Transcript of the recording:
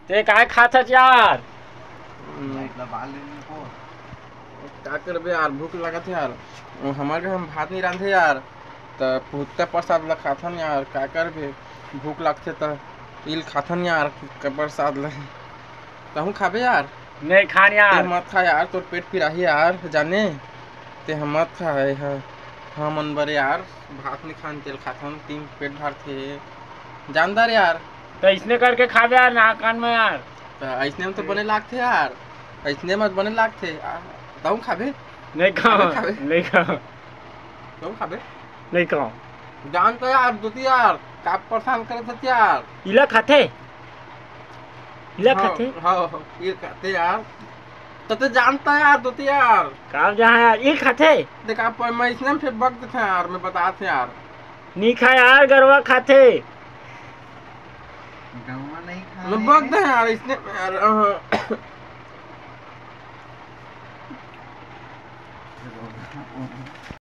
ते काय खात हस यार? क्या करबे यार, भूख लगत है यार। हमारे हम भात नहीं रांधे यार, तो पुत्ता प्रसाद ला खाथन यार। क्या करबे, भूख लगते तो इल खाथन यार के प्रसाद ला। तहु खाबे यार? नहीं खान ते यार। मत खा यार, तोर पेट पिराही यार जाने। ते हम मत खा है हम मन बरे यार, भात नहीं खान तेल खाथन, तीन पेट भर थे जानदार यार। तो इसने करके खाबे यार ना कान में यार। तो ऐसने में तो बने लागथे यार, ऐसने मत बने लागथे। तहु खाबे? नहीं खाओ, खाबे नहीं खाओ, तहु खाबे? नहीं खाओ। जान तो यार दूती यार, का परेशान करे थे यार। इला खाते, इला हाँ खाते। हाँ ये कहते यार, तो जानता है यार दूती यार। काम जहाँ यार इल खाते। देखा पर मैं इसने में फिर वक्त थे यार, मैं बताते यार। नहीं खा यार, गरवा खाते। गौवा नहीं मैं खाए वक्त है यार इसने यार।